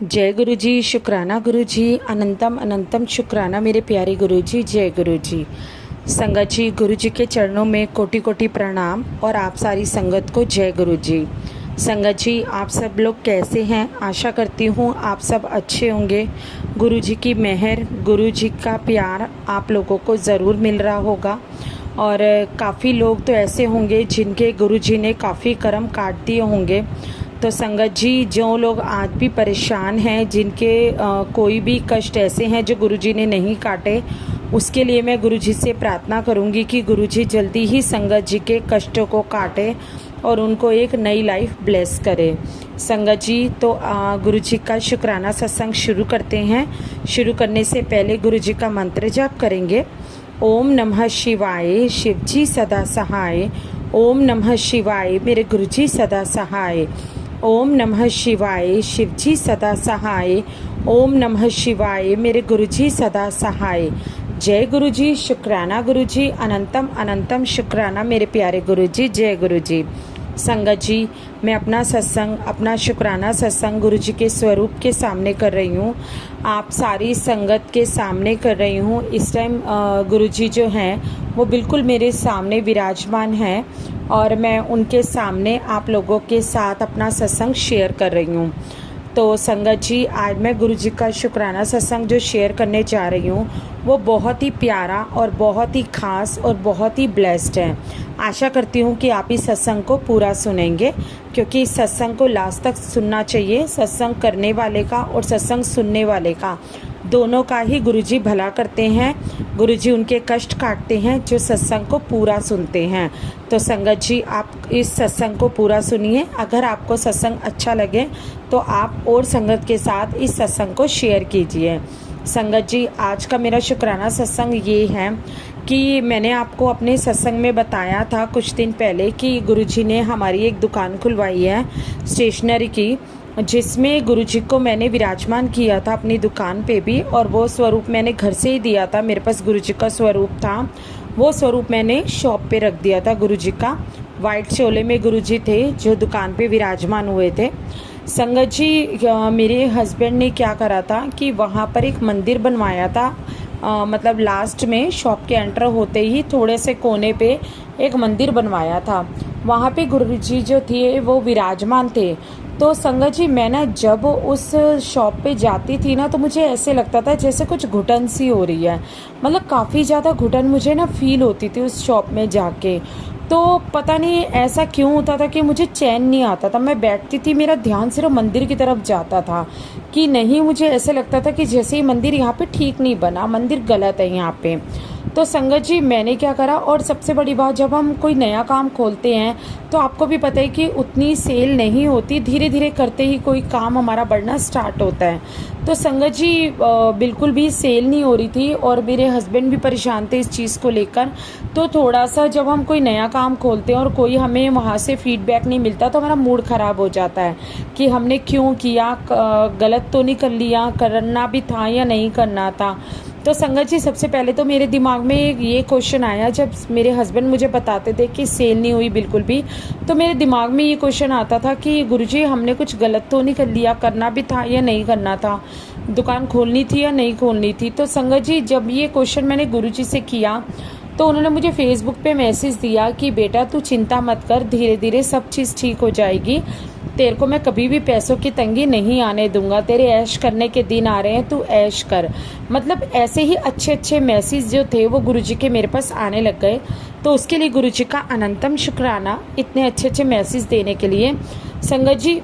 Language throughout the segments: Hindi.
जय गुरु जी, शुक्राना गुरु जी, अनंतम अनंतम शुक्राना मेरे प्यारे गुरु जी। जय गुरु जी। संगत जी, गुरु जी के चरणों में कोटि कोटि प्रणाम और आप सारी संगत को जय गुरु जी। संगत जी, आप सब लोग कैसे हैं? आशा करती हूँ आप सब अच्छे होंगे। गुरु जी की मेहर, गुरु जी का प्यार आप लोगों को ज़रूर मिल रहा होगा। और काफ़ी लोग तो ऐसे होंगे जिनके गुरु जी ने काफ़ी कर्म काट दिए होंगे। तो संगत जी, जो लोग आज भी परेशान हैं, जिनके कोई भी कष्ट ऐसे हैं जो गुरुजी ने नहीं काटे, उसके लिए मैं गुरुजी से प्रार्थना करूंगी कि गुरुजी जल्दी ही संगत जी के कष्टों को काटे और उनको एक नई लाइफ ब्लेस करे। संगत जी, तो गुरुजी का शुक्राना सत्संग शुरू करते हैं। शुरू करने से पहले गुरुजी का मंत्र जाप करेंगे। ओम नमः शिवाय, शिव जी सदा सहाय। ओम नमः शिवाय, मेरे गुरुजी सदा सहाय। ओम नमः शिवाय, शिव जी सदा सहाय। ओम नमः शिवाय, मेरे गुरुजी सदा सहाय। जय गुरु जी, शुक्राना गुरु जी, अनंतम अनंतम शुक्राना मेरे प्यारे गुरु जी। जय गुरु जी। संगत जी, मैं अपना सत्संग, अपना शुक्राना सत्संग गुरु जी के स्वरूप के सामने कर रही हूँ। आप सारी संगत के सामने कर रही हूँ। इस टाइम गुरु जी जो हैं वो बिल्कुल मेरे सामने विराजमान हैं और मैं उनके सामने आप लोगों के साथ अपना सत्संग शेयर कर रही हूँ। तो संगत जी, आज मैं गुरु जी का शुक्राना सत्संग जो शेयर करने जा रही हूँ वो बहुत ही प्यारा और बहुत ही खास और बहुत ही ब्लेस्ड है। आशा करती हूँ कि आप इस सत्संग को पूरा सुनेंगे, क्योंकि इस सत्संग को लास्ट तक सुनना चाहिए। सत्संग करने वाले का और सत्संग सुनने वाले का दोनों का ही गुरुजी भला करते हैं। गुरुजी उनके कष्ट काटते हैं जो सत्संग को पूरा सुनते हैं। तो संगत जी, आप इस सत्संग को पूरा सुनिए। अगर आपको सत्संग अच्छा लगे तो आप और संगत के साथ इस सत्संग को शेयर कीजिए। संगत जी, आज का मेरा शुक्राना सत्संग ये है कि मैंने आपको अपने सत्संग में बताया था कुछ दिन पहले कि गुरुजी ने हमारी एक दुकान खुलवाई है स्टेशनरी की, जिसमें गुरुजी को मैंने विराजमान किया था अपनी दुकान पे भी, और वो स्वरूप मैंने घर से ही दिया था। मेरे पास गुरुजी का स्वरूप था, वो स्वरूप मैंने शॉप पे रख दिया था गुरुजी का। वाइट चोले में गुरुजी थे जो दुकान पे विराजमान हुए थे। संगत जी, मेरे हस्बैंड ने क्या करा था कि वहाँ पर एक मंदिर बनवाया था। मतलब लास्ट में शॉप के एंटर होते ही थोड़े से कोने पे एक मंदिर बनवाया था। वहाँ पे गुरुजी जो थे वो विराजमान थे। तो संगत जी, मैं ना जब उस शॉप पे जाती थी ना तो मुझे ऐसे लगता था जैसे कुछ घुटन सी हो रही है। मतलब काफ़ी ज़्यादा घुटन मुझे ना फील होती थी उस शॉप में जाके। तो पता नहीं ऐसा क्यों होता था कि मुझे चैन नहीं आता था। मैं बैठती थी, मेरा ध्यान सिर्फ मंदिर की तरफ जाता था कि नहीं, मुझे ऐसे लगता था कि जैसे ही मंदिर यहाँ पे ठीक नहीं बना, मंदिर गलत है यहाँ पे। तो संगत जी, मैंने क्या करा, और सबसे बड़ी बात, जब हम कोई नया काम खोलते हैं तो आपको भी पता है कि उतनी सेल नहीं होती, धीरे धीरे करते ही कोई काम हमारा बढ़ना स्टार्ट होता है। तो संगत जी, बिल्कुल भी सेल नहीं हो रही थी और मेरे हस्बैंड भी परेशान थे इस चीज़ को लेकर। तो थोड़ा सा जब हम कोई नया काम खोलते हैं और कोई हमें वहाँ से फीडबैक नहीं मिलता तो हमारा मूड ख़राब हो जाता है कि हमने क्यों किया, गलत तो नहीं कर लिया, करना भी था या नहीं करना था। तो संगत जी, सबसे पहले तो मेरे दिमाग में ये क्वेश्चन आया जब मेरे हस्बैंड मुझे बताते थे कि सेल नहीं हुई बिल्कुल भी। तो मेरे दिमाग में ये क्वेश्चन आता था कि गुरुजी, हमने कुछ गलत तो नहीं कर लिया, करना भी था या नहीं करना था, दुकान खोलनी थी या नहीं खोलनी थी। तो संगत जी, जब ये क्वेश्चन मैंने गुरुजी से किया तो उन्होंने मुझे फेसबुक पे मैसेज दिया कि बेटा तू चिंता मत कर, धीरे धीरे सब चीज़ ठीक हो जाएगी। तेरे को मैं कभी भी पैसों की तंगी नहीं आने दूंगा, तेरे ऐश करने के दिन आ रहे हैं, तू ऐश कर। मतलब ऐसे ही अच्छे अच्छे मैसेज जो थे वो गुरुजी के मेरे पास आने लग गए। तो उसके लिए गुरुजी का अनंतम शुक्राना, इतने अच्छे अच्छे मैसेज देने के लिए। संगत जी,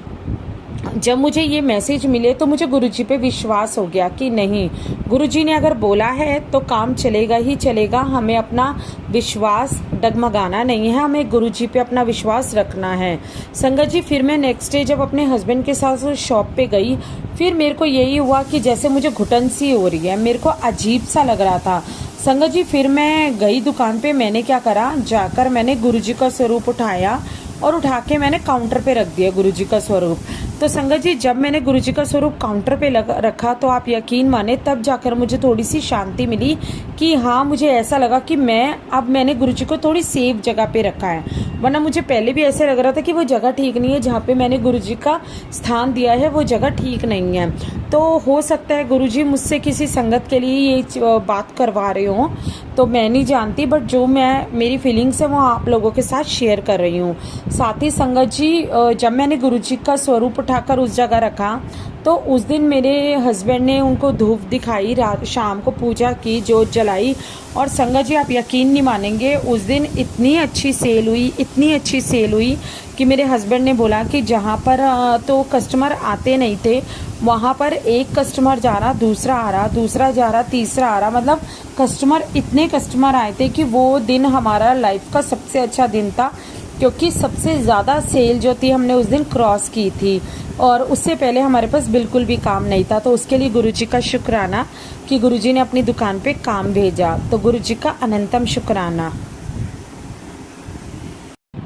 जब मुझे ये मैसेज मिले तो मुझे गुरुजी पे विश्वास हो गया कि नहीं, गुरुजी ने अगर बोला है तो काम चलेगा ही चलेगा। हमें अपना विश्वास डगमगाना नहीं है, हमें गुरुजी पे अपना विश्वास रखना है। संगत जी, फिर मैं नेक्स्ट डे जब अपने हस्बैंड के साथ शॉप पे गई, फिर मेरे को यही हुआ कि जैसे मुझे घुटन सी हो रही है, मेरे को अजीब सा लग रहा था। संगत जी, फिर मैं गई दुकान पे, मैंने क्या करा, जाकर मैंने गुरुजी का स्वरूप उठाया और उठा के मैंने काउंटर पे रख दिया गुरुजी का स्वरूप। तो तो संगत जी जब मैंने गुरुजी का स्वरूप काउंटर पे रखा तो आप यकीन माने तब जाकर मुझे थोड़ी सी शांति मिली कि हाँ, मुझे ऐसा लगा कि मैंने गुरुजी को थोड़ी सेफ जगह पे रखा है। वरना मुझे पहले भी ऐसे लग रहा था कि वो जगह ठीक नहीं है, जहाँ पे मैंने गुरुजी का स्थान दिया है वो जगह ठीक नहीं है। तो हो सकता है गुरुजी मुझसे किसी संगत के लिए ये बात करवा रहे हो, तो मैं नहीं जानती, बट जो मेरी फीलिंग्स है वो आप लोगों के साथ शेयर कर रही हूँ। साथ ही संगत जी जब मैंने गुरुजी का स्वरूप उठाकर उस जगह रखा तो उस दिन मेरे हस्बैंड ने उनको धूप दिखाई, रात शाम को पूजा की, जोत जलाई। और संगत जी आप यकीन नहीं मानेंगे, उस दिन इतनी अच्छी सेल हुई कि मेरे हस्बैंड ने बोला कि जहाँ पर तो कस्टमर आते नहीं थे, वहाँ पर एक कस्टमर जा रहा, दूसरा आ रहा, दूसरा जा रहा, तीसरा आ रहा, मतलब इतने कस्टमर आए थे कि वो दिन हमारा लाइफ का सबसे अच्छा दिन था, क्योंकि सबसे ज़्यादा सेल जो थी हमने उस दिन क्रॉस की थी और उससे पहले हमारे पास बिल्कुल भी काम नहीं था। तो उसके लिए गुरुजी का शुक्राना कि गुरुजी ने अपनी दुकान पे काम भेजा, तो गुरुजी का अनंतम शुक्राना।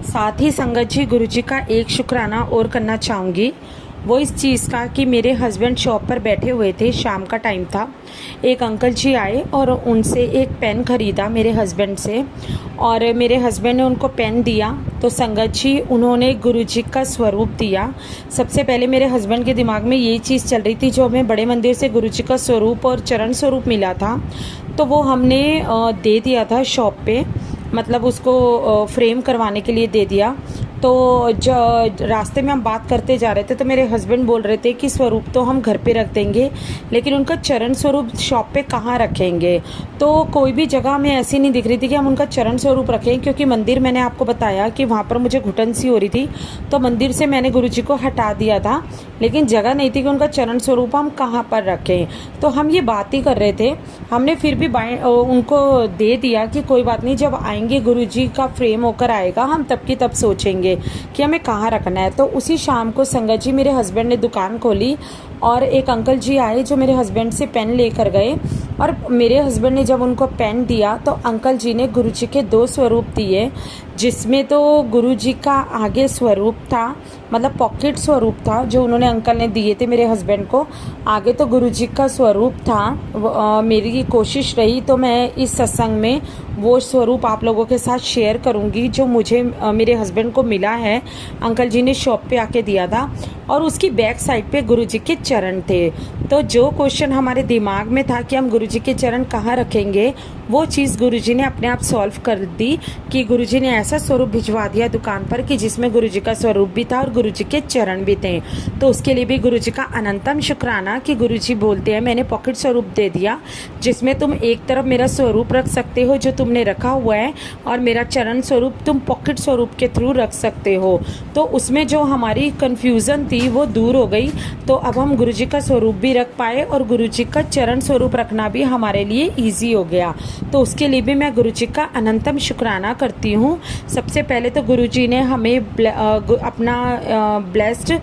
साथ ही संगत जी गुरुजी का एक शुक्राना और करना चाहूँगी, वो इस चीज़ का कि मेरे हस्बैंड शॉप पर बैठे हुए थे, शाम का टाइम था, एक अंकल जी आए और उनसे एक पेन ख़रीदा मेरे हस्बैंड से, और मेरे हस्बैंड ने उनको पेन दिया। तो संगत जी उन्होंने गुरुजी का स्वरूप दिया। सबसे पहले मेरे हस्बैंड के दिमाग में यही चीज़ चल रही थी, जो हमें बड़े मंदिर से गुरुजी का स्वरूप और चरण स्वरूप मिला था, तो वो हमने दे दिया था शॉप पे, मतलब उसको फ्रेम करवाने के लिए दे दिया। तो रास्ते में हम बात करते जा रहे थे तो मेरे हस्बैंड बोल रहे थे कि स्वरूप तो हम घर पे रख देंगे, लेकिन उनका चरण स्वरूप शॉप पे कहाँ रखेंगे। तो कोई भी जगह हमें ऐसी नहीं दिख रही थी कि हम उनका चरण स्वरूप रखें, क्योंकि मंदिर मैंने आपको बताया कि वहाँ पर मुझे घुटन सी हो रही थी, तो मंदिर से मैंने गुरुजी को हटा दिया था, लेकिन जगह नहीं थी कि उनका चरण स्वरूप हम कहाँ पर रखें। तो हम ये बात ही कर रहे थे, हमने फिर भी उनको दे दिया कि कोई बात नहीं, जब आएंगे गुरुजी का फ्रेम होकर आएगा हम तब की तब सोचेंगे कि हमें कहाँ रखना है। तो उसी शाम को संगत जी मेरे हस्बैंड ने दुकान खोली और एक अंकल जी आए जो मेरे हस्बैंड से पेन लेकर गए, और मेरे हस्बैंड ने जब उनको पेन दिया तो अंकल जी ने गुरुजी के 2 स्वरूप दिए, जिसमें तो गुरुजी का आगे स्वरूप था, मतलब पॉकेट स्वरूप था जो उन्होंने अंकल ने दिए थे मेरे हस्बैंड को, आगे तो गुरुजी का स्वरूप था। मेरी कोशिश रही तो मैं इस सत्संग में वो स्वरूप आप लोगों के साथ शेयर करूंगी जो मुझे मेरे हस्बैंड को मिला है, अंकल जी ने शॉप पे आके दिया था, और उसकी बैक साइड पे गुरुजी के चरण थे। तो जो क्वेश्चन हमारे दिमाग में था कि हम गुरुजी के चरण कहाँ रखेंगे, वो चीज़ गुरुजी ने अपने आप सॉल्व कर दी कि गुरुजी ने ऐसा स्वरूप भिजवा दिया दुकान पर कि जिसमें गुरुजी का स्वरूप भी था और गुरुजी के चरण भी थे। तो उसके लिए भी गुरुजी का अनंतम शुक्राना कि गुरुजी बोलते हैं मैंने पॉकेट स्वरूप दे दिया, जिसमें तुम एक तरफ मेरा स्वरूप रख सकते हो जो तुमने रखा हुआ है, और मेरा चरण स्वरूप तुम पॉकेट स्वरूप के थ्रू रख सकते हो। तो उसमें जो हमारी कन्फ्यूज़न थी वो दूर हो गई। तो अब हम गुरुजी का स्वरूप भी रख पाए और गुरुजी का चरण स्वरूप रखना भी हमारे लिए ईजी हो गया। तो उसके लिए भी मैं गुरुजी का अनंतम शुक्राना करती हूँ। सबसे पहले तो गुरुजी ने हमें अपना ब्लेस्ड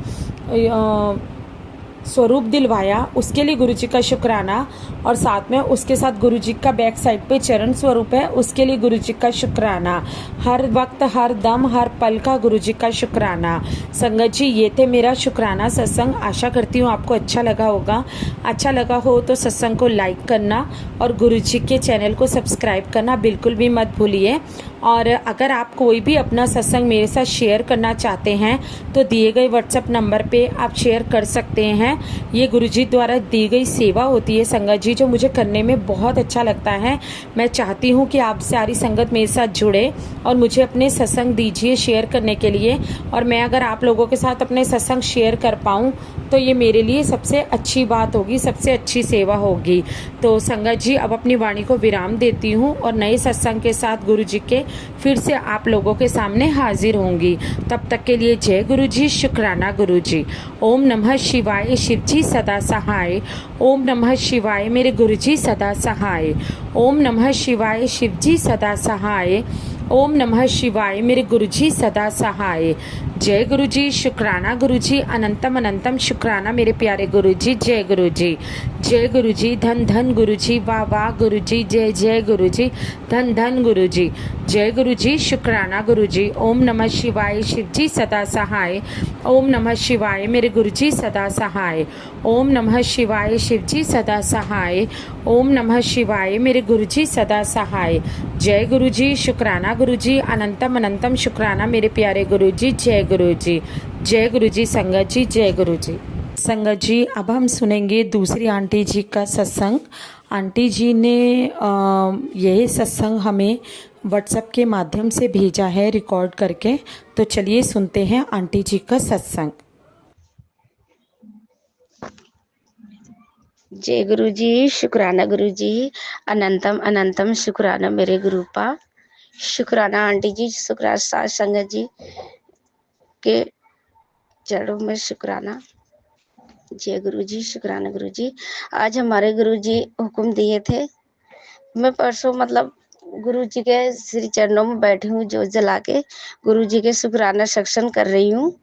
स्वरूप दिलवाया, उसके लिए गुरुजी का शुक्राना, और साथ में उसके साथ गुरुजी का बैक साइड पे चरण स्वरूप है, उसके लिए गुरुजी का शुक्राना। हर वक्त हर दम हर पल का गुरुजी का शुक्राना। संगत जी ये थे मेरा शुक्राना सत्संग। आशा करती हूँ आपको अच्छा लगा होगा। अच्छा लगा हो तो सत्संग को लाइक करना और गुरुजी के चैनल को सब्सक्राइब करना बिल्कुल भी मत भूलिए। और अगर आप कोई भी अपना सत्संग मेरे साथ शेयर करना चाहते हैं तो दिए गए व्हाट्सएप नंबर पे आप शेयर कर सकते हैं। ये गुरुजी द्वारा दी गई सेवा होती है संगत जी, जो मुझे करने में बहुत अच्छा लगता है। मैं चाहती हूँ कि आप सारी संगत मेरे साथ जुड़े और मुझे अपने सत्संग दीजिए शेयर करने के लिए, और मैं अगर आप लोगों के साथ अपने सत्संग शेयर कर पाऊँ तो ये मेरे लिए सबसे अच्छी बात होगी, सबसे अच्छी सेवा होगी। तो संगत जी अब अपनी वाणी को विराम देती हूँ और नए सत्संग के साथ गुरुजी के फिर से आप लोगों के सामने हाजिर होंगी। तब तक के लिए जय गुरुजी, शुक्राना गुरुजी। ओम नमः शिवाय, शिवजी सदा सहाय। ओम नमः शिवाय, मेरे गुरुजी सदा सहाय। ओम नमः शिवाय, शिवजी सदा सहाय। ओम नमः शिवाय, मेरे गुरुजी सदा सहाय। जय गुरु जी, शुक्राना गुरु जी, अनंतम अनंतम शुक्राना मेरे प्यारे गुरु जी। जय गुरु जी, जय गुरु जी, धन धन गुरु जी, वाह वाह गुरु जी, जय जय गुरु जी, धन धन गुरु जी। जय गुरु जी, शुक्राना गुरु जी। ओम नमः शिवाय, शिव जी सदा सहाय। ओम नमः शिवाय, मेरे गुरु जी सदा सहाय। ओम नमः शिवाय, शिव जी सदा सहाय। ओम नमः शिवाय, मेरे गुरु जी सदा सहाय। जय गुरु जी, शुक्राना गुरु जी, अनंतम अनंतम शुक्राना मेरे प्यारे गुरु जी। जय गुरु जी, जय गुरु जी। संगत जी, जय गुरु जी। संगत जी, अब हम सुनेंगे दूसरी आंटी जी का सत्संग। आंटी जी ने यह सत्संग हमें व्हाट्सएप के माध्यम से भेजा है रिकॉर्ड करके। तो चलिए सुनते हैं आंटी जी का सत्संग। जय गुरु जी, शुक्राना गुरु जी, अनंतम अनंतम शुक्राना मेरे गुरुपा। शुक्राना आंटी जी, शुक्राना साथ संगत जी के चरणों में शुक्राना। जय गुरु जी, शुक्राना गुरु जी। आज हमारे गुरु जी हुक्म दिए थे। मैं परसों मतलब गुरु जी के श्री चरणों में बैठी हूँ, जोत जला के गुरु जी के शुक्राना सत्संग कर रही हूँ।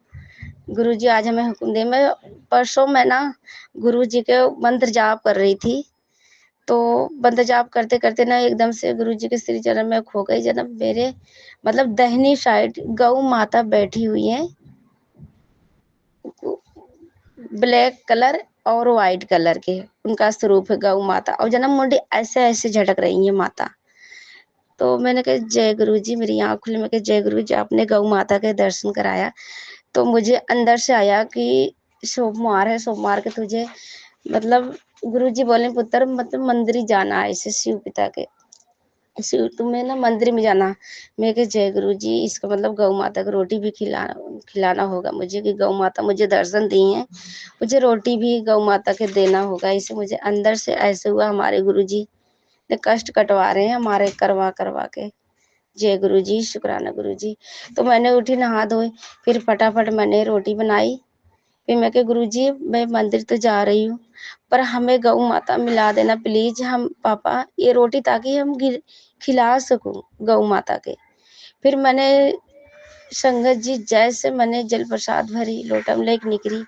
गुरु जी आज हमें हुक्म दिए। मैं परसों मैं ना गुरु जी के मंत्र जाप कर रही थी, तो मंत्र जाप करते करते ना एकदम से गुरु जी के श्री चरण में खो गई। जब मेरे मतलब दाहिनी साइड गौ माता बैठी हुई है, ब्लैक कलर और वाइट कलर के उनका स्वरूप है गौ माता, और जन्म मुंडी ऐसे ऐसे झटक रही है माता। तो मैंने कहा जय गुरु जी, मेरी आँख खुली। मैं कहा जय गुरु जी, आपने गौ माता के दर्शन कराया। तो मुझे अंदर से आया कि सोमवार है, सोमवार के तुझे मतलब गुरु जी बोले पुत्र मतलब मंदिर ही जाना है, ऐसे शिव पिता के शिव तुम्हें ना मंदिर में जाना। मैं कहा जय गुरु जी, इसका मतलब गौ माता को रोटी भी खिलाना होगा मुझे, कि गौ माता मुझे दर्शन दी है, मुझे रोटी भी गौ माता के देना होगा। इसे मुझे अंदर से ऐसे हुआ हमारे गुरु जी ने कष्ट कटवा रहे हैं हमारे करवा करवा के। जय गुरु जी, शुक्राना गुरु जी। तो मैंने उठी, नहा धोई, फिर फटाफट मैंने रोटी बनाई। फिर मैं कहा गुरु जी मैं मंदिर तो जा रही हूँ, पर हमें गौ माता मिला देना प्लीज, हम पापा ये रोटी, ताकि हम खिला सकूं गौ माता के। फिर मैंने संगत जी जैसे मैंने जल प्रसाद भरी, लोटा में लेके निकली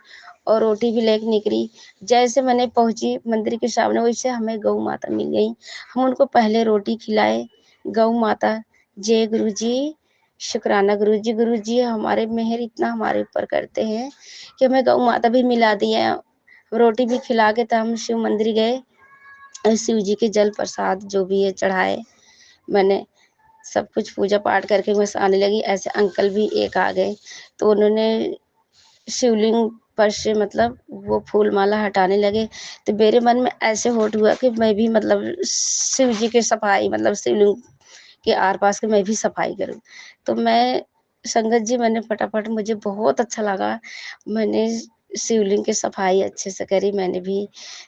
और रोटी भी लेके निकली। जैसे मैंने पहुंची मंदिर के सामने, वैसे हमें गौ माता मिल गई। हम उनको पहले रोटी खिलाए। गौ माता जय गुरु जी, शुक्राना गुरु जी। गुरु जी हमारे मेहर इतना हमारे ऊपर करते हैं कि हमें गौ माता भी मिला दी है, रोटी भी खिला के। तो हम शिव मंदिर गए और शिव जी के जल प्रसाद जो भी है चढ़ाए। मैंने सब कुछ पूजा पाठ करके बस आने लगी, ऐसे अंकल भी एक आ गए, तो उन्होंने शिवलिंग पर से मतलब वो फूल माला हटाने लगे। तो मेरे मन में ऐसे होट हुआ कि मैं भी मतलब शिव जी की सफाई, मतलब शिवलिंग के आर पास की मैं भी सफाई करूं। तो मैं संगत जी मैंने फटाफट, मुझे बहुत अच्छा लगा, मैंने शिवलिंग की सफाई अच्छे से करी। मैंने भी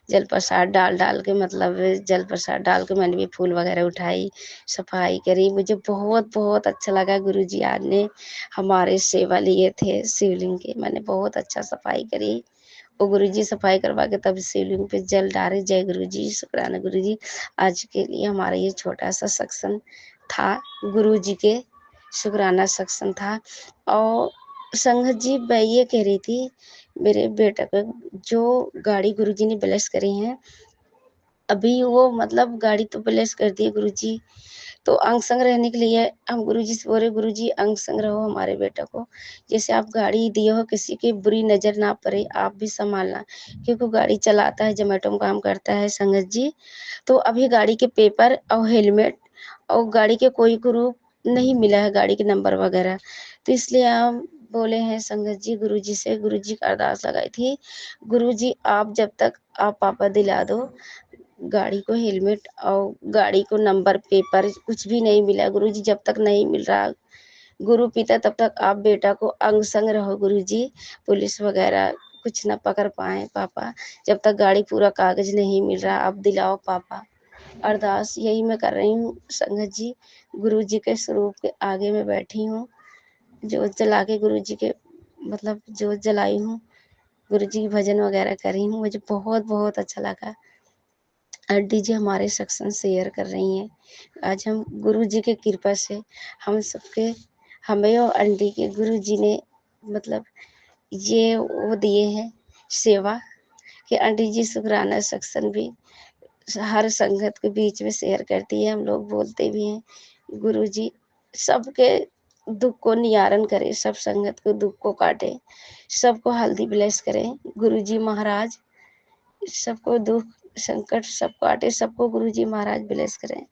जल प्रसाद डाल डाल के मतलब जल प्रसाद डाल के मैंने भी फूल वगैरह उठाई, सफाई करी। मुझे बहुत बहुत अच्छा लगा। गुरु जी आज ने हमारे सेवा लिए थे शिवलिंग के, मैंने बहुत अच्छा सफाई करी। वो गुरु जी सफाई करवा के तब शिवलिंग पे जल डाले। जय गुरु जी, शुक्राना गुरु जी। आज के लिए हमारा ये छोटा सा सत्संग था, गुरु जी के शुक्राना सत्संग था। और संगत जी मैं ये कह रही थी, मेरे बेटा को जो गाड़ी गुरु जी ने ब्लेस करी है, अभी वो मतलब गाड़ी तो ब्लेस कर दी है गुरु जी, तो अंग संग रहने के लिए हम गुरु जी से बोले गुरु जी अंग संग रहो हमारे बेटा को, जैसे आप गाड़ी दिए हो किसी की बुरी नज़र ना पड़े, आप भी संभालना, क्योंकि वो गाड़ी चलाता है, जोमेटो में काम करता है संगत जी। तो अभी गाड़ी के पेपर और हेलमेट और गाड़ी के कोई प्रूफ नहीं मिला है, गाड़ी के नंबर वगैरह। तो इसलिए हम बोले हैं संगत जी गुरु जी से, गुरु जी का अरदास लगाई थी, गुरु जी आप जब तक आप पापा दिला दो गाड़ी को हेलमेट और गाड़ी को नंबर पेपर कुछ भी नहीं मिला गुरु जी, जब तक नहीं मिल रहा गुरु पिता तब तक आप बेटा को अंग संग रहो गुरु जी, पुलिस वगैरह कुछ ना पकड़ पाए पापा, जब तक गाड़ी पूरा कागज नहीं मिल रहा आप दिलाओ पापा। अरदास यही मैं कर रही हूँ संगत जी, गुरु जी के स्वरूप के आगे मैं बैठी हूँ, जोत जला के गुरु जी के मतलब जोत जलाई हूँ, गुरु जी की भजन वगैरह करी हूँ। मुझे बहुत बहुत अच्छा लगा। आंटी जी हमारे सत्संग शेयर कर रही हैं। आज हम गुरु जी के कृपा से हम सबके, हमें और आंटी के गुरु जी ने मतलब ये वो दिए हैं सेवा कि आंटी जी शुक्राना सत्संग भी हर संगत के बीच में शेयर करती है। हम लोग बोलते भी हैं गुरुजी सबके दुख को निवारण करे, सब संगत को दुख को काटे, सबको हल्दी ब्लेस करें गुरुजी महाराज, सबको दुख संकट सब काटे, सबको गुरुजी महाराज ब्लेस करें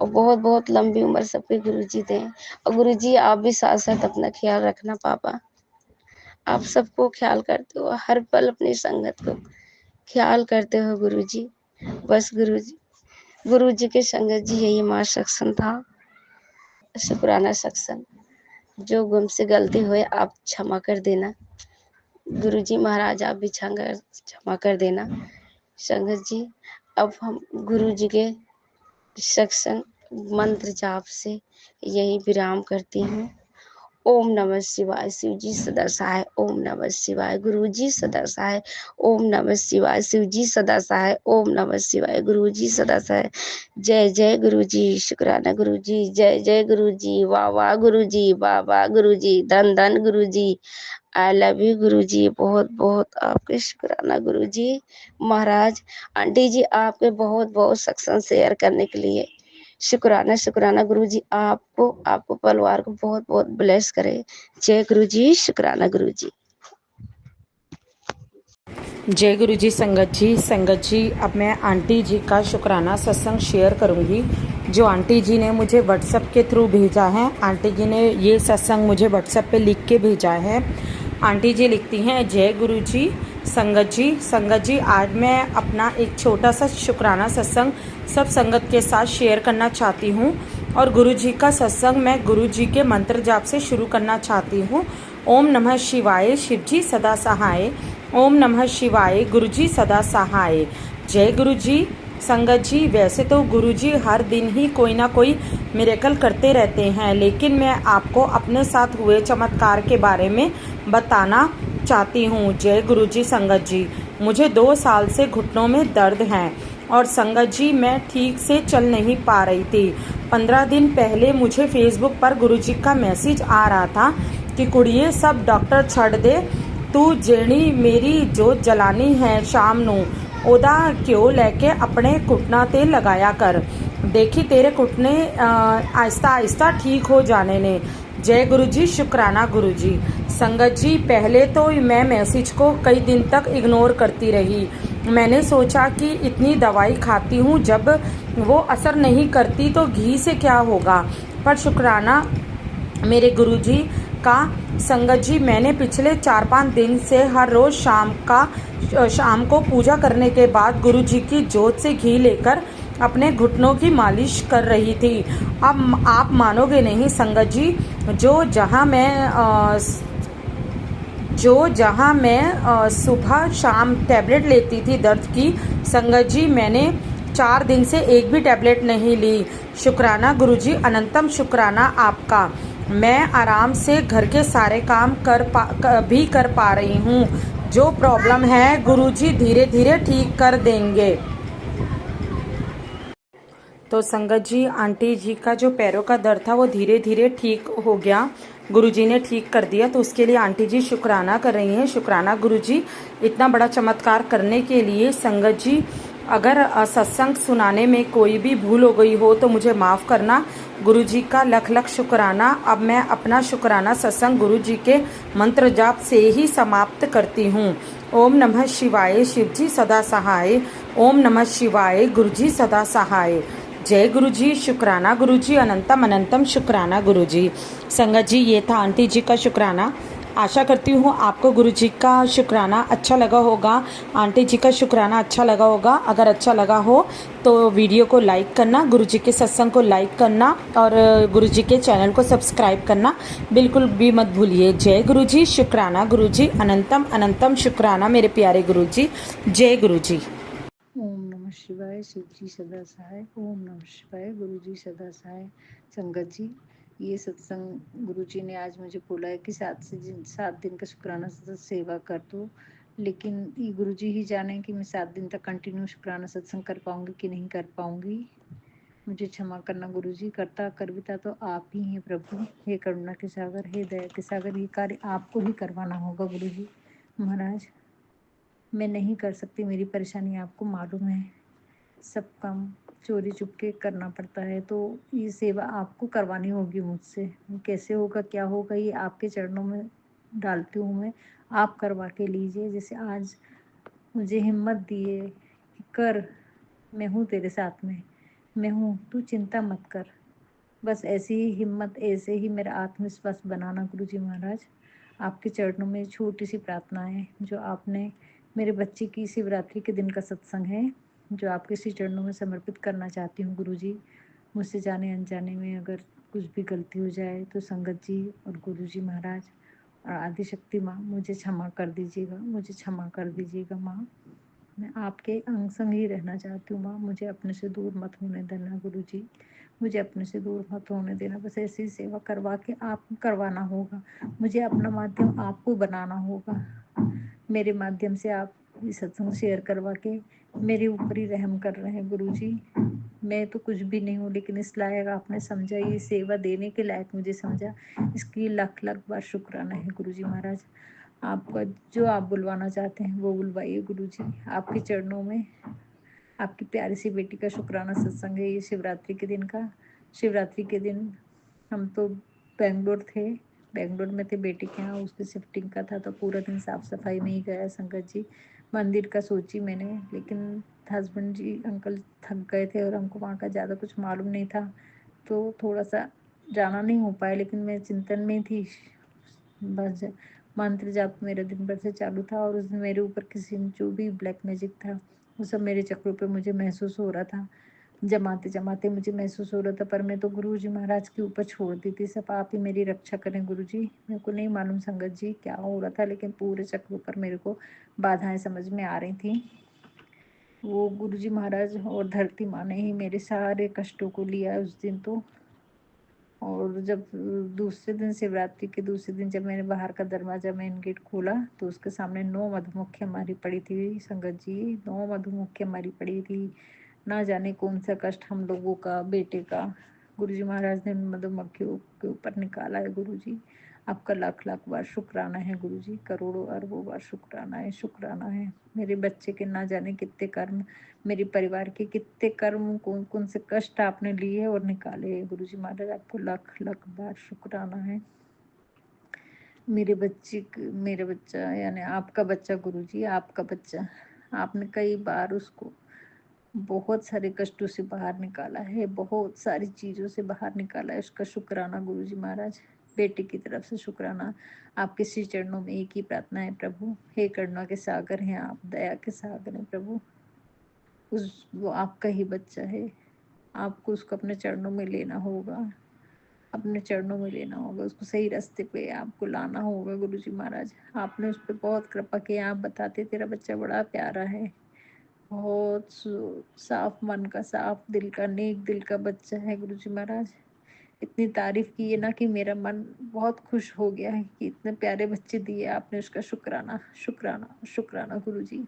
और बहुत बहुत लंबी उम्र सबके गुरुजी दें। और गुरुजी आप भी साथ साथ अपना ख्याल रखना पापा, आप सबको ख्याल करते हो, हर पल अपनी संगत को ख्याल करते हो गुरुजी। बस गुरुजी के संगत जी यही हमारा सत्संग था, शुक्राना सत्संग। जो हमसे गलती हुए आप क्षमा कर देना गुरुजी महाराज, आप भी क्षमा कर देना संगत जी। अब हम गुरुजी के सत्संग मंत्र जाप से यही विराम करती हूँ। ओम नमः शिवाय, शिव जी सदा सहाय। ओम नमः शिवाय, गुरु जी सदा सहाय। ओम नमः शिवाय, शिव जी सदा सहाय। ओम नमः शिवाय, गुरु जी सदा सहाय। जय जय गुरु जी, शुक्राना गुरु जी, जय जय गुरु जी, वाह वाह गुरु जी, वाह वाह गुरु जी, धन धन गुरु जी, आई लव यू गुरु जी, बहुत बहुत आपके शुक्राना गुरु जी महाराज। आंटी जी आपके बहुत बहुत सत्संग शेयर करने के लिए शुक्राना शुक्राना गुरु जी, आपको आपको परिवार को बहुत बहुत ब्लेस करे। जय गुरु जी, शुक्राना गुरु जी। जय गुरु जी संगत जी अब मैं आंटी जी का शुक्राना सत्संग शेयर करूंगी जो आंटी जी ने मुझे व्हाट्सएप के थ्रू भेजा है। आंटी जी ने ये सत्संग मुझे व्हाट्सएप पे लिख के भेजा है। आंटी जी लिखती हैं, जय गुरु जी संगत जी आज मैं अपना एक छोटा सा शुक्राना सत्संग सब संगत के साथ शेयर करना चाहती हूँ और गुरु जी का सत्संग मैं गुरु जी के मंत्र जाप से शुरू करना चाहती हूँ। ओम नमः शिवाय, शिव जी सदा सहाय। ओम नमः शिवाय, गुरु जी सदा सहाय। जय गुरु जी संगत जी, वैसे तो गुरु जी हर दिन ही कोई ना कोई मिरेकल करते रहते हैं, लेकिन मैं आपको अपने साथ हुए चमत्कार के बारे में बताना चाहती हूँ। जय गुरु जी संगत जी, मुझे 2 साल से घुटनों में दर्द है और संगत जी मैं ठीक से चल नहीं पा रही थी। 15 दिन पहले मुझे फेसबुक पर गुरु जी का मैसेज आ रहा था कि कुड़िए सब डॉक्टर छड़ दे, तू जेणी मेरी जोत जलानी है शाम नू, ओदा क्यों लेके अपने घुटना ते लगाया कर, देखी तेरे घुटने आहिस्ता आहिस्ता ठीक हो जाने ने। जय गुरु जी, शुक्राना गुरु जी। संगत जी पहले तो मैं मैसेज को कई दिन तक इग्नोर करती रही। मैंने सोचा कि इतनी दवाई खाती हूँ, जब वो असर नहीं करती तो घी से क्या होगा। पर शुक्राना मेरे गुरु जी का संगत जी, मैंने पिछले 4-5 दिन से हर रोज़ शाम को पूजा करने के बाद गुरु जी की जोत से घी लेकर अपने घुटनों की मालिश कर रही थी। अब आप मानोगे नहीं संगत जी, जहाँ मैं सुबह शाम टैबलेट लेती थी दर्द की, संगत जी मैंने 4 दिन से एक भी टैबलेट नहीं ली। शुक्राना गुरु जी, अनंतम शुक्राना आपका। मैं आराम से घर के सारे काम भी कर पा रही हूँ। जो प्रॉब्लम है गुरु जी धीरे धीरे ठीक कर देंगे। तो संगत जी आंटी जी का जो पैरों का दर्द था वो धीरे धीरे ठीक हो गया, गुरुजी ने ठीक कर दिया। तो उसके लिए आंटी जी शुक्राना कर रही हैं। शुक्राना गुरुजी इतना बड़ा चमत्कार करने के लिए। संगत जी अगर सत्संग सुनाने में कोई भी भूल हो गई हो तो मुझे माफ़ करना। गुरुजी का लख लख शुक्राना। अब मैं अपना शुक्राना सत्संग गुरुजी के मंत्र जाप से ही समाप्त करती हूँ। ओम नमः शिवाय, शिव जी सदा सहाय। ओम नमः शिवाय, गुरुजी सदा सहाय। जय गुरु जी, शुक्राना गुरु जी, अनंतम अनंतम शुक्राना गुरु जी। संगत जी ये था आंटी जी का शुक्राना। आशा करती हूँ आपको गुरु जी का शुक्राना अच्छा लगा होगा, आंटी जी का शुक्राना अच्छा लगा होगा। अगर अच्छा लगा हो तो वीडियो को लाइक करना, गुरु जी के सत्संग को लाइक करना और गुरु जी के चैनल को सब्सक्राइब करना बिल्कुल भी मत भूलिए। जय गुरु जी, शुक्राना गुरु जी, अनंतम अनंतम शुक्राना मेरे प्यारे गुरु जी। जय गुरु जी। ओम नमः शिवाय, शिव जी सदा सहाय। ओम नमः शिवाय, गुरु जी सदा सहाय। संगत जी ये सत्संग गुरु जी ने आज मुझे बोला है कि 7 दिन का शुक्राना सत्संग सेवा कर दो, लेकिन ये गुरु जी ही जाने कि मैं 7 दिन तक कंटिन्यू शुक्राना सत्संग कर पाऊंगी कि नहीं कर पाऊंगी। मुझे क्षमा करना गुरुजी, करता करविता तो आप ही हैं प्रभु। हे करुणा के सागर, हे दया के सागर, ये कार्य आपको ही करवाना होगा गुरुजी। महाराज मैं नहीं कर सकती, मेरी परेशानी आपको मालूम है। सब काम चोरी चुपके करना पड़ता है, तो ये सेवा आपको करवानी होगी मुझसे। कैसे होगा, क्या होगा, ये आपके चरणों में डालती हूँ मैं। आप करवा के लीजिए। जैसे आज मुझे हिम्मत दिए कि कर, मैं हूँ तेरे साथ में, मैं हूँ, तू चिंता मत कर। बस ऐसी ही हिम्मत, ऐसे ही मेरा आत्मविश्वास बनाना गुरुजी महाराज। आपके चरणों में छोटी सी प्रार्थना है, जो आपने मेरे बच्चे की शिवरात्रि के दिन का सत्संग है, जो आपके श्री चरणों में समर्पित करना चाहती हूँ गुरुजी। मुझसे जाने अनजाने में अगर कुछ भी गलती हो जाए तो संगत जी और गुरुजी महाराज और आदिशक्ति माँ मुझे क्षमा कर दीजिएगा, मुझे क्षमा कर दीजिएगा माँ। मैं आपके अंग संग ही रहना चाहती हूँ माँ, मुझे अपने से दूर मत होने देना गुरुजी, मुझे अपने से दूर मत होने देना। बस ऐसी सेवा करवा के आप करवाना होगा, मुझे अपना माध्यम आपको बनाना होगा। मेरे माध्यम से आप ये सत्संग शेयर करवा के मेरे ऊपर ही रहम कर रहे हैं गुरुजी। मैं तो कुछ भी नहीं हूँ, लेकिन इस लायक आपने समझा, ये सेवा देने के लायक मुझे समझा, इसके लिए लाख लाख बार शुक्राना है गुरुजी महाराज। आपका जो आप बुलवाना चाहते हैं वो बुलवाइए गुरुजी। आपके चरणों में आपकी प्यारी सी बेटी का शुक्राना सत्संग है ये शिवरात्रि के दिन का। शिवरात्रि के दिन हम तो बेंगलोर थे, बेंगलोर में थे बेटी के यहाँ, उसकी शिफ्टिंग का था, तो पूरा दिन साफ सफाई में ही गया संगत जी। मंदिर का सोची मैंने, लेकिन हस्बैंड जी अंकल थक गए थे और हमको वहाँ का ज़्यादा कुछ मालूम नहीं था, तो थोड़ा सा जाना नहीं हो पाया। लेकिन मैं चिंतन में थी, बस मंत्र जाप मेरा दिन भर से चालू था, और उस दिन मेरे ऊपर किसी ने जो भी ब्लैक मैजिक था वो सब मेरे चक्रों पे मुझे महसूस हो रहा था, जमाते जमाते मुझे महसूस हो रहा था। पर मैं तो गुरु जी महाराज के ऊपर छोड़ दी थी, सब आप ही मेरी रक्षा करें गुरु जी। मेरे को नहीं मालूम संगत जी क्या हो रहा था, लेकिन पूरे चक्रों पर मेरे को बाधाएं समझ में आ रही थी। वो गुरु जी महाराज और धरती माँ ने ही मेरे सारे कष्टों को लिया उस दिन तो। और जब दूसरे दिन, शिवरात्रि के दूसरे दिन, जब मैंने बाहर का दरवाजा मेन गेट खोला, तो उसके सामने 9 मधुमक्खियां मारी पड़ी थी संगत जी, 9 मधुमक्खियां मारी पड़ी थी। ना जाने कौन सा कष्ट हम लोगों का, बेटे का, गुरुजी महाराज ने मधुमक्खियों के ऊपर निकाला है गुरुजी। आपका लाख लाख बार शुक्राना है गुरुजी, करोड़ों अरबों बार शुक्राना है, शुक्राना है। मेरे बच्चे के ना जाने कितने कर्म, मेरे परिवार के कितने कर्म, कौन कौन से कष्ट आपने लिए और निकाले हैं गुरुजी महाराज, आपको लाख लाख बार शुक्राना है। मेरे बच्चा यानी आपका बच्चा गुरुजी, आपका बच्चा, आपने कई बार उसको बहुत सारे कष्टों से बाहर निकाला है, बहुत सारी चीज़ों से बाहर निकाला है, उसका शुक्राना गुरुजी महाराज। बेटे की तरफ से शुक्राना। आपके श्री चरणों में एक ही प्रार्थना है प्रभु, हे करुणा के सागर हैं आप, दया के सागर हैं प्रभु। वो आपका ही बच्चा है, आपको उसको अपने चरणों में लेना होगा, अपने चरणों में लेना होगा, उसको सही रास्ते पे आपको लाना होगा गुरुजी महाराज। आपने उस पर बहुत कृपा की, आप बताते तेरा बच्चा बड़ा प्यारा है, बहुत साफ मन का, साफ दिल का, नेक दिल का बच्चा है गुरुजी महाराज। इतनी तारीफ की है ना कि मेरा मन बहुत खुश हो गया है कि इतने प्यारे बच्चे दिए आपने, उसका शुक्राना, शुक्राना, शुक्राना गुरुजी।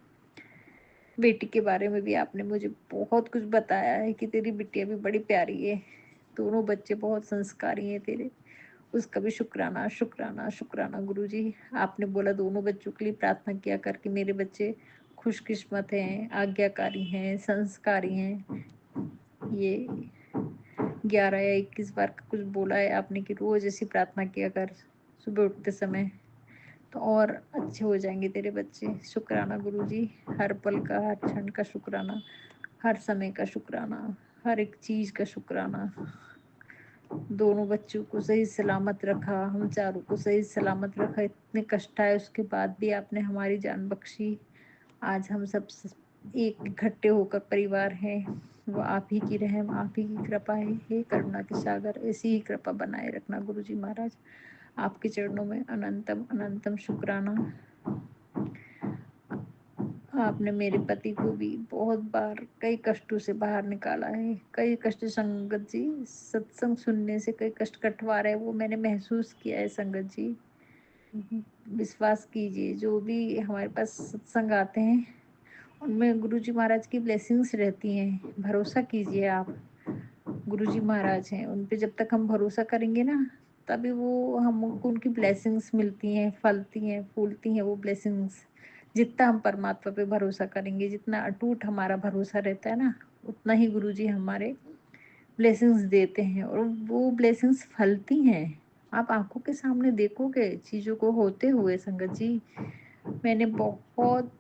बेटी के बारे में भी आपने मुझे बहुत कुछ बताया है कि तेरी बिटिया भी बड़ी प्यारी है, दोनों बच्चे बहुत संस्कारी हैं तेरे, उसका भी शुक्राना, शुक्राना, शुक्राना गुरुजी। आपने बोला दोनों बच्चों के लिए प्रार्थना किया करके, मेरे बच्चे खुशकिस्मत हैं, आज्ञाकारी हैं, संस्कारी हैं। ये 11 या 21 बार का कुछ बोला है आपने कि रोज ऐसी प्रार्थना किया कर सुबह उठते समय, तो और अच्छे हो जाएंगे तेरे बच्चे। शुक्राना गुरुजी, हर पल का, हर क्षण का शुक्राना, हर समय का शुक्राना, हर एक चीज का शुक्राना। दोनों बच्चों को सही सलामत रखा, हम चारों को सही सलामत रखा, इतने कष्ट आए उसके बाद भी आपने हमारी जान बख्शी। आज हम सब एक इकट्ठे होकर परिवार हैं, वो आप ही की रहम, आप ही की कृपा है। हे करुणा के सागर, ऐसी ही कृपा बनाए रखना गुरुजी महाराज। आपके चरणों में अनंतम अनंतम शुक्राना। आपने मेरे पति को भी बहुत बार कई कष्टों से बाहर निकाला है, कई कष्ट संगत जी, सत्संग सुनने से कई कष्ट कटवा रहे, वो मैंने महसूस किया है संगत जी। विश्वास कीजिए, जो भी हमारे पास सत्संग आते हैं उनमें गुरुजी महाराज की ब्लेसिंग्स रहती हैं, भरोसा कीजिए आप। गुरुजी महाराज हैं, उन पे जब तक हम भरोसा करेंगे ना, तभी वो हमको उनकी ब्लेसिंग्स मिलती हैं, फलती हैं, फूलती हैं वो ब्लेसिंग्स। जितना हम परमात्मा पे भरोसा करेंगे, जितना अटूट हमारा भरोसा रहता है ना, उतना ही गुरुजी हमारे ब्लेसिंग्स देते हैं और वो ब्लेसिंग्स फलती हैं। आप आंखों के सामने देखोगे चीज़ों को होते हुए संगत जी। मैंने बहुत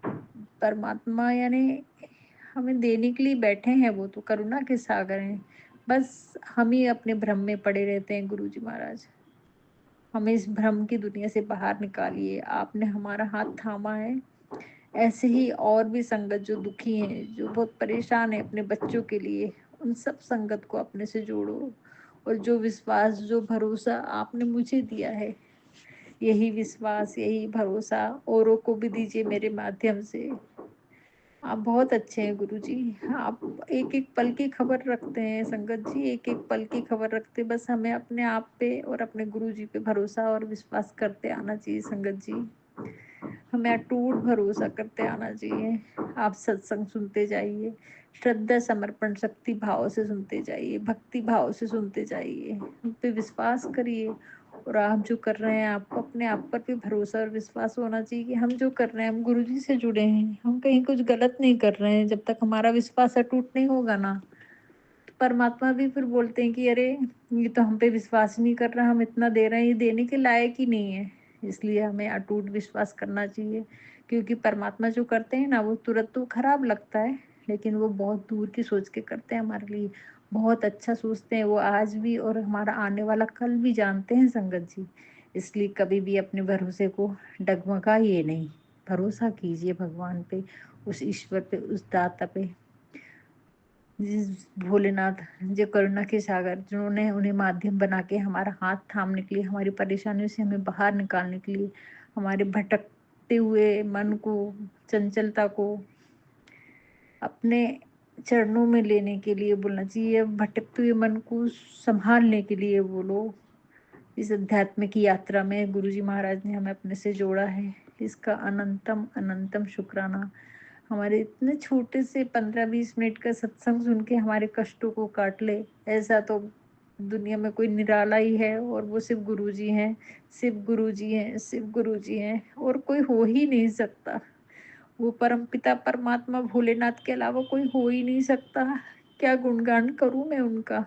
परमात्मा यानी हमें देने के लिए बैठे हैं, वो तो करुणा के सागर हैं। बस हम ही अपने भ्रम में पड़े रहते हैं। गुरुजी महाराज, हमें इस भ्रम की दुनिया से बाहर निकालिए। आपने हमारा हाथ थामा है। ऐसे ही और भी संगत जो दुखी हैं, जो बहुत परेशान है अपने बच्चों के लिए, उन सब संगत को अपने से जोड़ो। और जो विश्वास, जो भरोसा आपने मुझे दिया है, यही विश्वास, यही भरोसा औरों को भी दीजिए मेरे माध्यम से। आप बहुत अच्छे हैं गुरुजी। आप एक एक पल की खबर रखते हैं संगत जी, एक एक पल की खबर रखते। बस हमें अपने आप पे और अपने गुरुजी पे भरोसा और विश्वास करते आना चाहिए संगत जी। हमें अटूट भरोसा करते आना चाहिए। आप सत्संग सुनते जाइए, श्रद्धा समर्पण शक्ति भाव से सुनते जाइए, भक्ति भाव से सुनते जाइए, उन पे विश्वास करिए। और आप जो कर रहे हैं, आपको अपने आप पर भी भरोसा और विश्वास होना चाहिए कि हम जो कर रहे हैं, हम गुरुजी से जुड़े हैं, हम कहीं कुछ गलत नहीं कर रहे हैं। जब तक हमारा विश्वास अटूट नहीं होगा ना, तो परमात्मा भी फिर बोलते हैं कि अरे ये तो हम पे विश्वास नहीं कर रहा, हम इतना दे रहे हैं, ये देने के लायक ही नहीं है। इसलिए हमें अटूट विश्वास करना चाहिए, क्योंकि परमात्मा जो करते हैं ना, वो तुरंत तो खराब लगता है, लेकिन वो बहुत दूर की सोच के करते हैं, हमारे लिए बहुत अच्छा सोचते हैं। वो आज भी और हमारा आने वाला कल भी जानते हैं संगत जी। इसलिए कभी भी अपने भरोसे को डगमगाइए नहीं, भरोसा कीजिए भगवान पे, उस ईश्वर पे, उस दाता पे, जिस भोलेनाथ, जो करुणा के सागर, जिन्होंने उन्हें माध्यम बना के हमारा हाथ थामने के लिए, हमारी परेशानियों से हमें बाहर निकालने के लिए, हमारे भटकते हुए मन को, चंचलता को अपने चरणों में लेने के लिए बोलना चाहिए, भटकते हुए मन को संभालने के लिए बोलो। इस आध्यात्मिक यात्रा में गुरुजी महाराज ने हमें अपने से जोड़ा है, इसका अनंतम अनंतम शुक्राना। हमारे इतने छोटे से 15-20 मिनट का सत्संग सुन के हमारे कष्टों को काट ले, ऐसा तो दुनिया में कोई निराला ही है, और वो सिर्फ गुरुजी हैं, सिर्फ गुरुजी हैं, सिर्फ गुरुजी हैं, और कोई हो ही नहीं सकता। वो परमपिता परमात्मा भोलेनाथ के अलावा कोई हो ही नहीं सकता। क्या गुणगान करूं मैं उनका,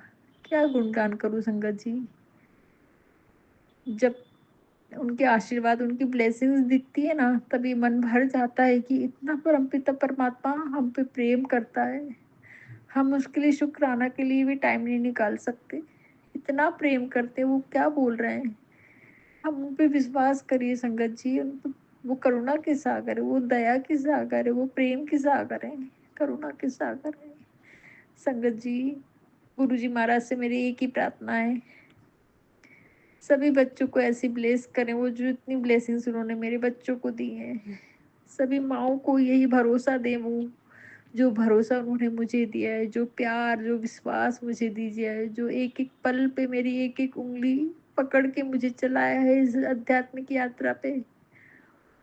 क्या गुणगान करूं संगत जी। जब उनके आशीर्वाद, उनकी ब्लेसिंग्स दिखती है ना, तभी मन भर जाता है कि इतना परमपिता परमात्मा हम पे प्रेम करता है, हम उसके लिए शुक्राना के लिए भी टाइम नहीं निकाल सकते। इतना प्रेम करते, वो क्या बोल रहे हैं। हम उन पे विश्वास करिए संगत जी। उन पे, वो करुणा के सागर है, वो दया के सागर है, वो प्रेम के सागर है, करुणा के सागर है संगत जी। गुरुजी महाराज से मेरी एक ही प्रार्थना है, सभी बच्चों को ऐसी ब्लेस करें, वो जो इतनी ब्लेसिंग्स उन्होंने मेरे बच्चों को दी हैं। सभी माँओं को यही भरोसा दें, वो जो भरोसा उन्होंने मुझे दिया है, जो प्यार, जो विश्वास मुझे दीजिए है, जो एक एक पल पे मेरी एक एक उंगली पकड़ के मुझे चलाया है इस आध्यात्मिक यात्रा पे।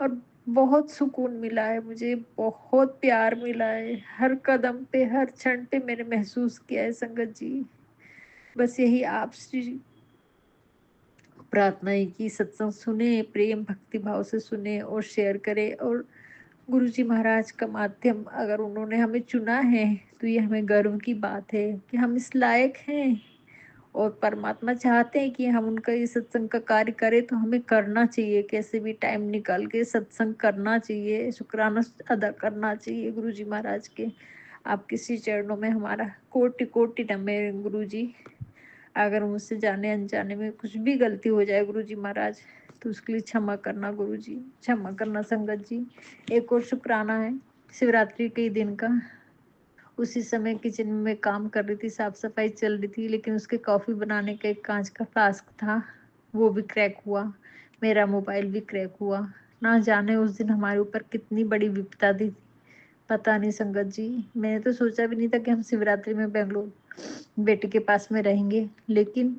और बहुत सुकून मिला है मुझे, बहुत प्यार मिला है, हर कदम पे, हर क्षण पे मैंने महसूस किया है संगत जी। बस यही आपसे प्रार्थना है कि सत्संग सुने, प्रेम भक्ति भाव से सुने और शेयर करें। और गुरुजी महाराज का माध्यम अगर उन्होंने हमें चुना है, तो ये हमें गर्व की बात है कि हम इस लायक हैं। और परमात्मा चाहते हैं कि हम उनका ये सत्संग का कार्य करें, तो हमें करना चाहिए, कैसे भी टाइम निकाल के सत्संग करना चाहिए, शुक्राना अदा करना चाहिए गुरुजी महाराज के। आपके श्री चरणों में हमारा कोटि कोटि नमन गुरुजी। अगर मुझसे जाने अनजाने में कुछ भी गलती हो जाए गुरुजी महाराज, तो उसके लिए क्षमा करना गुरुजी, क्षमा करना संगत जी। एक और शुक्राना है शिवरात्रि के दिन का। उसी समय किचन में मैं काम कर रही थी, साफ सफाई चल रही थी, लेकिन उसके कॉफी बनाने का एक कांच का फ्लास्क था, वो भी क्रैक हुआ, मेरा मोबाइल भी क्रैक हुआ। ना जाने उस दिन हमारे ऊपर कितनी बड़ी विपदा थी, पता नहीं संगत जी। मैंने तो सोचा भी नहीं था कि हम शिवरात्रि में बेंगलोर बेटे के पास में रहेंगे, लेकिन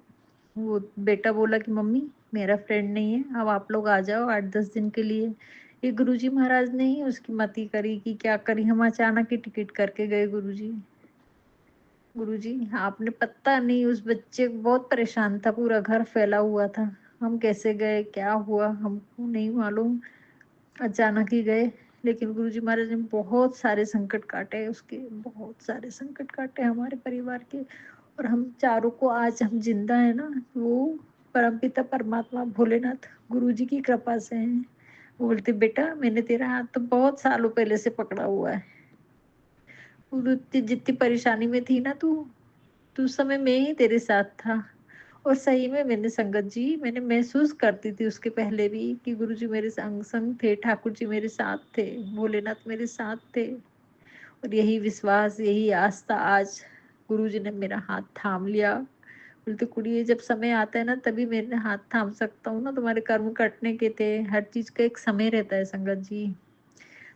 वो बेटा बोला कि मम्मी मेरा फ्रेंड नहीं है, अब आप लोग आ जाओ 8-10 दिन के लिए। ये गुरुजी महाराज ने ही उसकी मति करी कि क्या करी, हम अचानक ही टिकट करके गए गुरुजी। गुरुजी आपने पता नहीं, उस बच्चे को बहुत परेशान था, पूरा घर फैला हुआ था। हम कैसे गए, क्या हुआ हमको नहीं मालूम, अचानक ही गए। लेकिन गुरुजी महाराज ने बहुत सारे संकट काटे उसके, बहुत सारे संकट काटे हमारे परिवार के। और हम चारों को आज हम जिंदा है ना, वो परमपिता परमात्मा भोलेनाथ गुरुजी की कृपा से हैं। वो बोलते बेटा मैंने तेरा हाथ तो बहुत सालों पहले से पकड़ा हुआ है, तू जितनी परेशानी में थी ना तू उस समय मैं ही तेरे साथ था। और सही में मैंने संगत जी, मैंने महसूस करती थी उसके पहले भी कि गुरुजी मेरे संग संग थे, ठाकुर जी मेरे साथ थे, भोलेनाथ मेरे साथ थे। और यही विश्वास, यही आस्था आज गुरुजी ने मेरा हाथ थाम लिया। बोलते कुड़िए जब समय आता है ना तभी मेरे हाथ थाम सकता हूँ ना, तुम्हारे कर्म कटने के थे, हर चीज का एक समय रहता है संगत जी।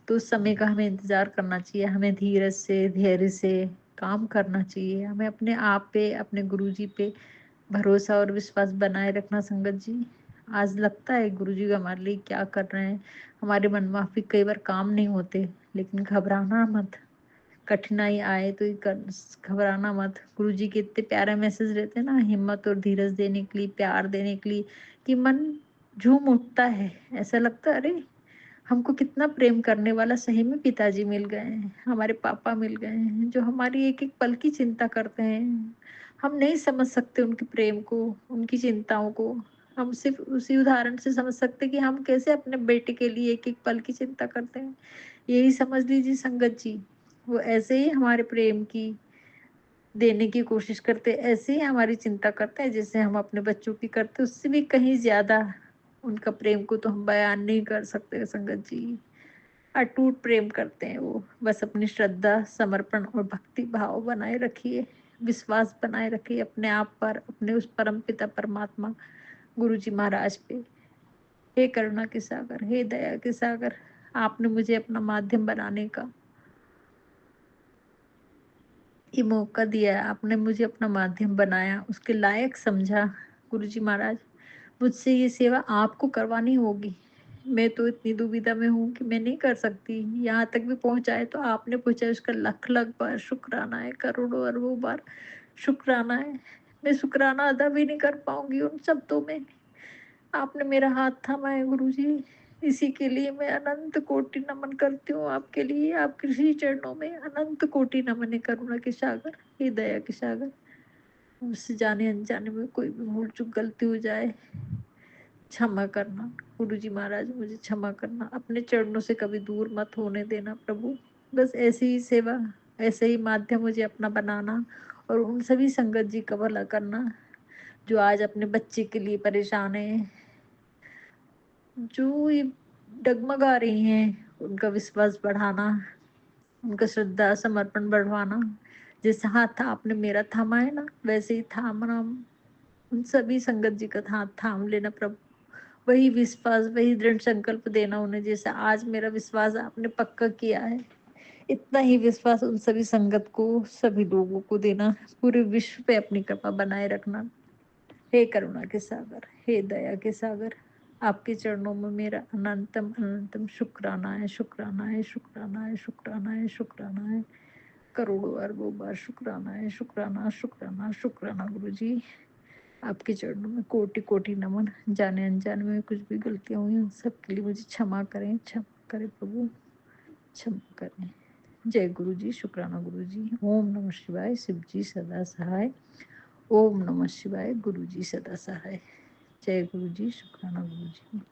तो उस समय का हमें इंतजार करना चाहिए, हमें धीरज से धैर्य से काम करना चाहिए, हमें अपने आप पे, अपने गुरुजी पे भरोसा और विश्वास बनाए रखना संगत जी। आज लगता है गुरुजी हमारे लिए क्या कर रहे हैं, हमारे मनमाफिक कई बार काम नहीं होते, लेकिन घबराना मत। कठिनाई आए तो घबराना मत। गुरुजी के इतने प्यारे मैसेज रहते हैं ना, हिम्मत और धीरज देने के लिए, प्यार देने के लिए, कि मन झूम उठता है। ऐसा लगता है अरे हमको कितना प्रेम करने वाला सही में पिताजी मिल गए हैं, हमारे पापा मिल गए हैं, जो हमारी एक एक पल की चिंता करते हैं। हम नहीं समझ सकते उनके प्रेम को, उनकी चिंताओं को। हम सिर्फ उसी उदाहरण से समझ सकते कि हम कैसे अपने बेटे के लिए एक एक पल की चिंता करते हैं। यही समझ लीजिए संगत जी, वो ऐसे ही हमारे प्रेम की देने की कोशिश करते, ऐसे ही हमारी चिंता करते हैं जैसे हम अपने बच्चों की करते, उससे भी कहीं ज्यादा। उनका प्रेम को तो हम बयान नहीं कर सकते संगत जी। अटूट प्रेम करते हैं वो। बस अपनी श्रद्धा, समर्पण और भक्ति भाव बनाए रखिए, विश्वास बनाए रखिए अपने आप पर, अपने उस परम पिता परमात्मा गुरु जी महाराज पे। हे करुणा के सागर, हे दया के सागर, आपने मुझे अपना माध्यम बनाने का ये मौका दिया है, आपने मुझे अपना माध्यम बनाया, उसके लायक समझा। गुरु जी महाराज मुझसे ये सेवा आपको करवानी होगी। मैं तो इतनी दुविधा में हूँ कि मैं नहीं कर सकती। यहाँ तक भी पहुँचाए तो आपने पूछा, उसका लख लख बार शुक्राना है, करोड़ों अरबों बार शुक्राना है। मैं शुक्राना अदा भी नहीं कर पाऊंगी उन शब्दों में। आपने मेरा हाथ थामा है गुरुजी, इसी के लिए मैं अनंत कोटि नमन करती हूँ आपके लिए। आपके श्री चरणों में अनंत कोटि नमन है। करुणा के सागर, हे दया के सागर, मुझसे जाने अनजाने में कोई भी भूल चूक गलती हो जाए क्षमा करना। गुरु जी महाराज मुझे क्षमा करना, अपने चरणों से कभी दूर मत होने देना प्रभु। बस ऐसी ही सेवा, ऐसे ही माध्यम मुझे अपना बनाना, और उन सभी संगत जी का भला करना जो आज अपने बच्चे के लिए परेशान है, जो ये डगमगा रही हैं, उनका विश्वास बढ़ाना, उनका श्रद्धा समर्पण बढ़वाना। जैसे हाथ आपने मेरा थामा है ना, वैसे ही थामना उन सभी संगत जी का हाथ थाम लेना प्रभु। वही विश्वास, वही दृढ़ संकल्प देना उन्हें, जैसे आज मेरा विश्वास आपने पक्का किया है, इतना ही विश्वास उन सभी संगत को, सभी लोगों को देना। पूरे विश्व पे अपनी कृपा बनाए रखना। हे करुणा के सागर, हे दया के सागर, आपके चरणों में मेरा अनंतम अनंतम शुक्राना है, शुक्राना है, शुक्राना है, शुक्राना है, शुक्राना है। करोड़ों अरबों बार शुक्राना है, शुक्राना शुक्राना शुक्राना। गुरु जी आपके चरणों में कोटि कोटि नमन। जाने अनजाने में कुछ भी गलतियां हुई उन सब के लिए मुझे क्षमा करें, क्षमा करें प्रभु, क्षमा करें। जय गुरु जी, शुक्राना गुरु जी। ओम नमः शिवाय, शिव जी सदा सहाय। ओम नमः शिवाय, गुरु जी सदा सहाय। जय गुरु जी, शुक्राना गुरु जी।